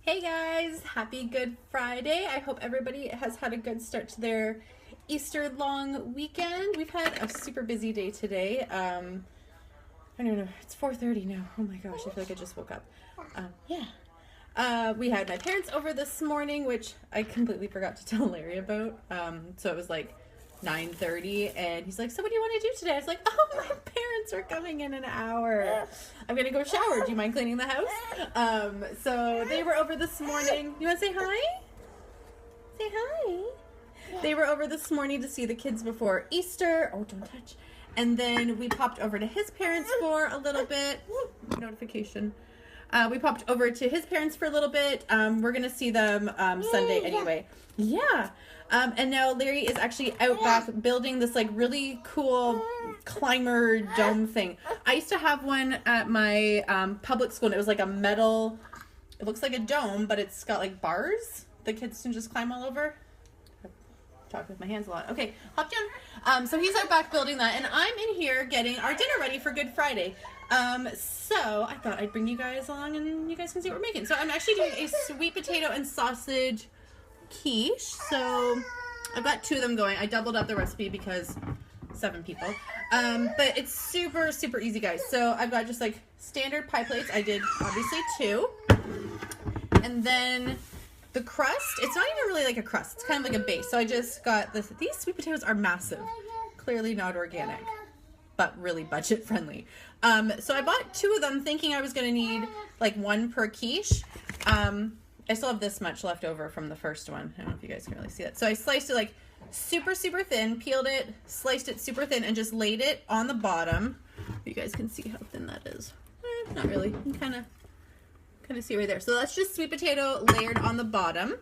Hey guys, happy Good Friday. I hope everybody has had a good start to their Easter long weekend. We've had a super busy day today. I don't even know, it's 4:30 now. Oh my gosh, I feel like I just woke up. We had my parents over this morning, which I completely forgot to tell Larry about. So it was like 9:30 and he's like, so what do you want to do today? I was like, oh, my parents are coming in an hour. I'm gonna go shower. Do you mind cleaning the house? So they were over this morning. You want to say hi? Say hi. They were over this morning to see the kids before Easter. Oh, don't touch. And then we popped over to his parents for a little bit. Notification. We popped over to his parents for a little bit. We're going to see them Sunday anyway. Yeah. And now Larry is actually out back building this like really cool climber dome thing. I used to have one at my public school, and it was like a metal, it looks like a dome, but it's got like bars the kids can just climb all over. Talk with my hands a lot. Okay, hop down. So he's out back building that, and I'm in here getting our dinner ready for Good Friday. So I thought I'd bring you guys along and you guys can see what we're making. So I'm actually doing a sweet potato and sausage quiche. So I've got 2 of them going. I doubled up the recipe because 7 people. But it's super, super easy, guys. So I've got just like standard pie plates. I did obviously 2. And then the crust, it's not even really like a crust. It's kind of like a base. So I just got this. These sweet potatoes are massive. Clearly not organic, but really budget friendly. So I bought 2 of them thinking I was going to need like 1 per quiche. I still have this much left over from the first one. I don't know if you guys can really see that. So I sliced it like super, super thin, peeled it, sliced it super thin, and just laid it on the bottom. You guys can see how thin that is. Not really. You can kind of see right there. So that's just sweet potato layered on the bottom.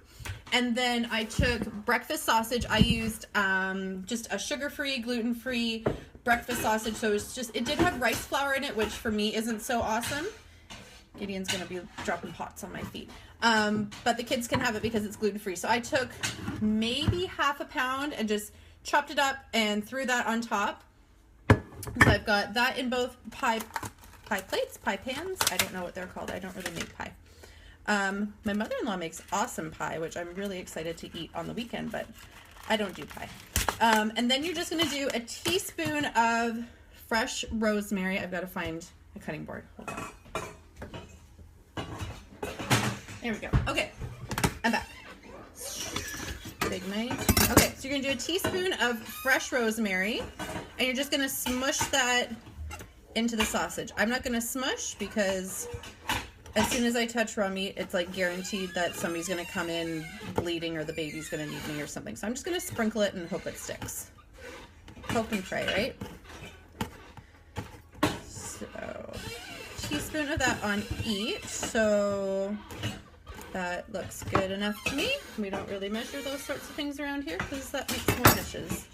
And then I took breakfast sausage. I used just a sugar-free, gluten-free breakfast sausage. So it did have rice flour in it, which for me isn't so awesome. Gideon's gonna be dropping pots on my feet. But the kids can have it because it's gluten-free. So I took maybe half a pound and just chopped it up and threw that on top. So I've got that in both pie plates, pie pans. I don't know what they're called. I don't really make pie. My mother-in-law makes awesome pie, which I'm really excited to eat on the weekend, but I don't do pie. And then you're just going to do a teaspoon of fresh rosemary. I've got to find a cutting board. Hold on. There we go. Okay, I'm back. Big knife. Okay, so you're going to do a teaspoon of fresh rosemary, and you're just going to smush that into the sausage. I'm not going to smush because as soon as I touch raw meat, it's like guaranteed that somebody's going to come in bleeding or the baby's going to need me or something. So I'm just going to sprinkle it and hope it sticks. Hope and pray, right? So, teaspoon of that on each. So that looks good enough to me. We don't really measure those sorts of things around here because that makes more dishes.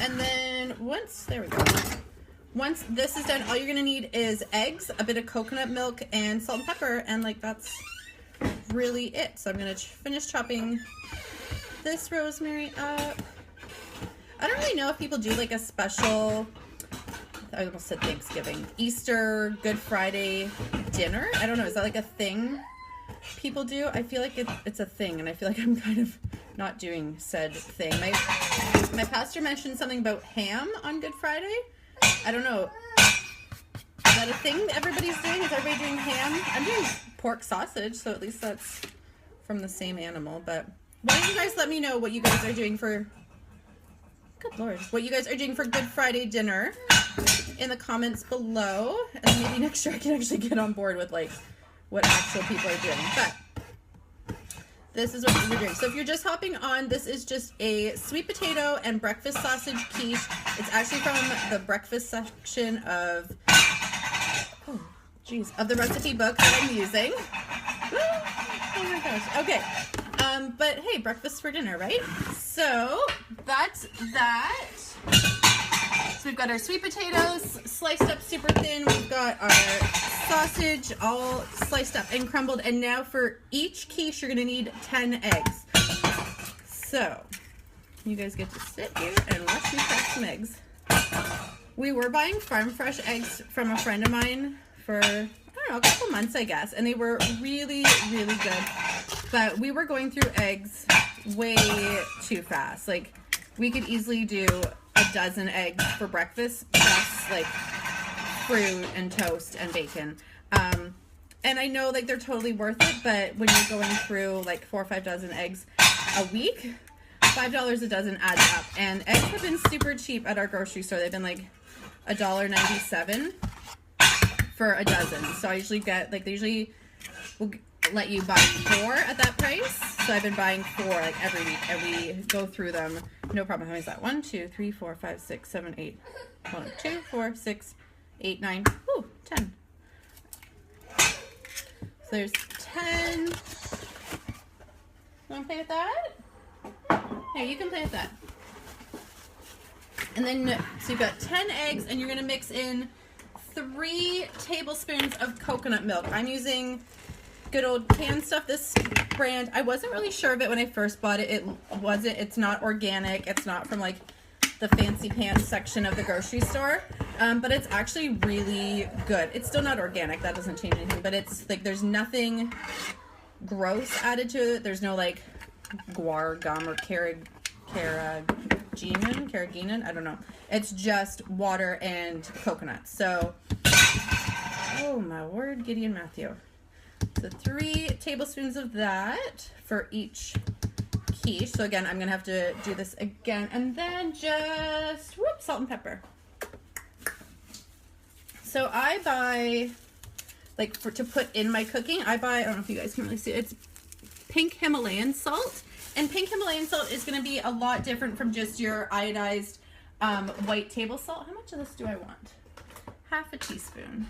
And then there we go. Once this is done, all you're gonna need is eggs, a bit of coconut milk, and salt and pepper, and like that's really it. So I'm gonna finish chopping this rosemary up. I don't really know if people do like a special, I almost said Thanksgiving, Easter, Good Friday dinner. I don't know, is that like a thing people do? I feel like it's a thing, and I feel like I'm kind of not doing said thing. My pastor mentioned something about ham on Good Friday. I don't know. Is that a thing everybody's doing? Is everybody doing ham? I'm doing pork sausage, so at least that's from the same animal. But why don't you guys let me know what you guys are doing for, good Lord, what you guys are doing for Good Friday dinner in the comments below. And maybe next year I can actually get on board with like what actual people are doing. But this is what we're doing. So if you're just hopping on, this is just a sweet potato and breakfast sausage quiche. It's actually from the breakfast section of, of the recipe book that I'm using. Oh my gosh. Okay. But hey, breakfast for dinner, right? So that's that. So we've got our sweet potatoes sliced up super thin. We've got our sausage all sliced up and crumbled. And now for each quiche, you're going to need 10 eggs. So you guys get to sit here and watch me crack some eggs. We were buying farm fresh eggs from a friend of mine for, I don't know, a couple months, I guess. And they were really, really good. But we were going through eggs way too fast. Like, we could easily do a dozen eggs for breakfast, plus like fruit and toast and bacon. And I know like they're totally worth it, but when you're going through like 4 or 5 dozen eggs a week, $5 a dozen adds up. And eggs have been super cheap at our grocery store. They've been like $1.97 for a dozen. So I usually get like, they usually will let you buy 4 at that price. So I've been buying 4 like every week, and we go through them no problem. How many is that? 1, 2, 3, 4, 5, 6, 7, 8. 1, 2, 4, 6, 8, 9. Ooh, 10. So there's 10. You want to play with that? Here, you can play with that. And then, so you've got 10 eggs, and you're going to mix in 3 tablespoons of coconut milk. I'm using good old canned stuff. This brand, I wasn't really sure of it when I first bought it. It's not organic. It's not from like the fancy pants section of the grocery store. But it's actually really good. It's still not organic. That doesn't change anything. But it's like there's nothing gross added to it. There's no like guar gum or carrageenan. I don't know. It's just water and coconut. So, oh my word, Gideon Matthew. So 3 tablespoons of that for each quiche. So again, I'm going to have to do this again. And then just, salt and pepper. So I buy, like to put in my cooking, I don't know if you guys can really see it. It's pink Himalayan salt. And pink Himalayan salt is going to be a lot different from just your iodized white table salt. How much of this do I want? Half a teaspoon.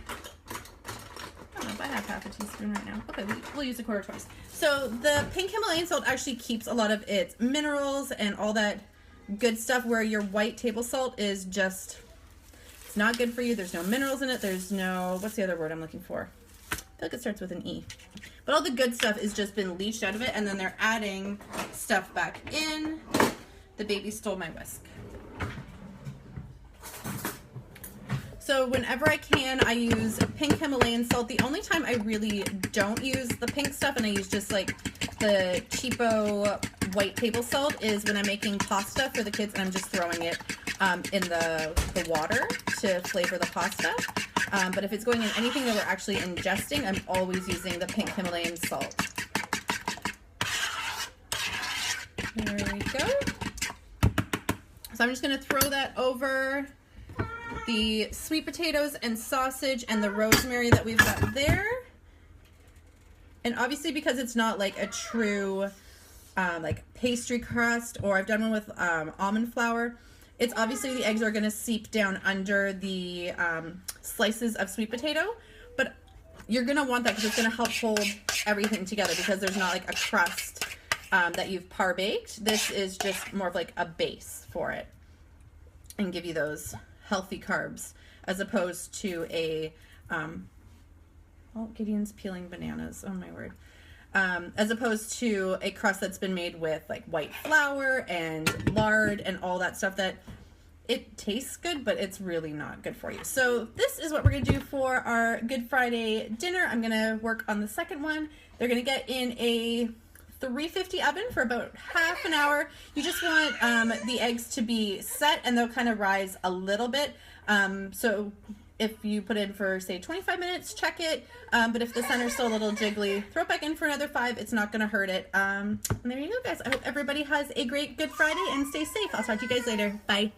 I don't know if I have half a teaspoon right now. Okay, we'll use a quarter twice. So the pink Himalayan salt actually keeps a lot of its minerals and all that good stuff, where your white table salt is just, it's not good for you. There's no minerals in it. There's no, what's the other word I'm looking for? I feel like it starts with an E. But all the good stuff has just been leached out of it, and then they're adding stuff back in. The baby stole my whisk. So whenever I can, I use pink Himalayan salt. The only time I really don't use the pink stuff, and I use just like the cheapo white table salt, is when I'm making pasta for the kids and I'm just throwing it in the water to flavor the pasta. But if it's going in anything that we're actually ingesting, I'm always using the pink Himalayan salt. There we go. So I'm just going to throw that over the sweet potatoes and sausage and the rosemary that we've got there. And obviously, because it's not like a true like pastry crust, or I've done one with almond flour, it's obviously the eggs are going to seep down under the slices of sweet potato, but you're going to want that because it's going to help hold everything together, because there's not like a crust that you've par baked. This is just more of like a base for it and give you those healthy carbs, as opposed to a oh, Gideon's peeling bananas, oh my word, as opposed to a crust that's been made with like white flour and lard and all that stuff that it tastes good, but it's really not good for you. So this is what we're gonna do for our Good Friday dinner. I'm gonna work on the second one. They're gonna get in a 350 oven for about half an hour. You just want the eggs to be set, and they'll kind of rise a little bit. So if you put in for, say, 25 minutes, check it. But if the center's still a little jiggly, throw it back in for another 5. It's not going to hurt it. And there you go, guys. I hope everybody has a great Good Friday and stay safe. I'll talk to you guys later. Bye.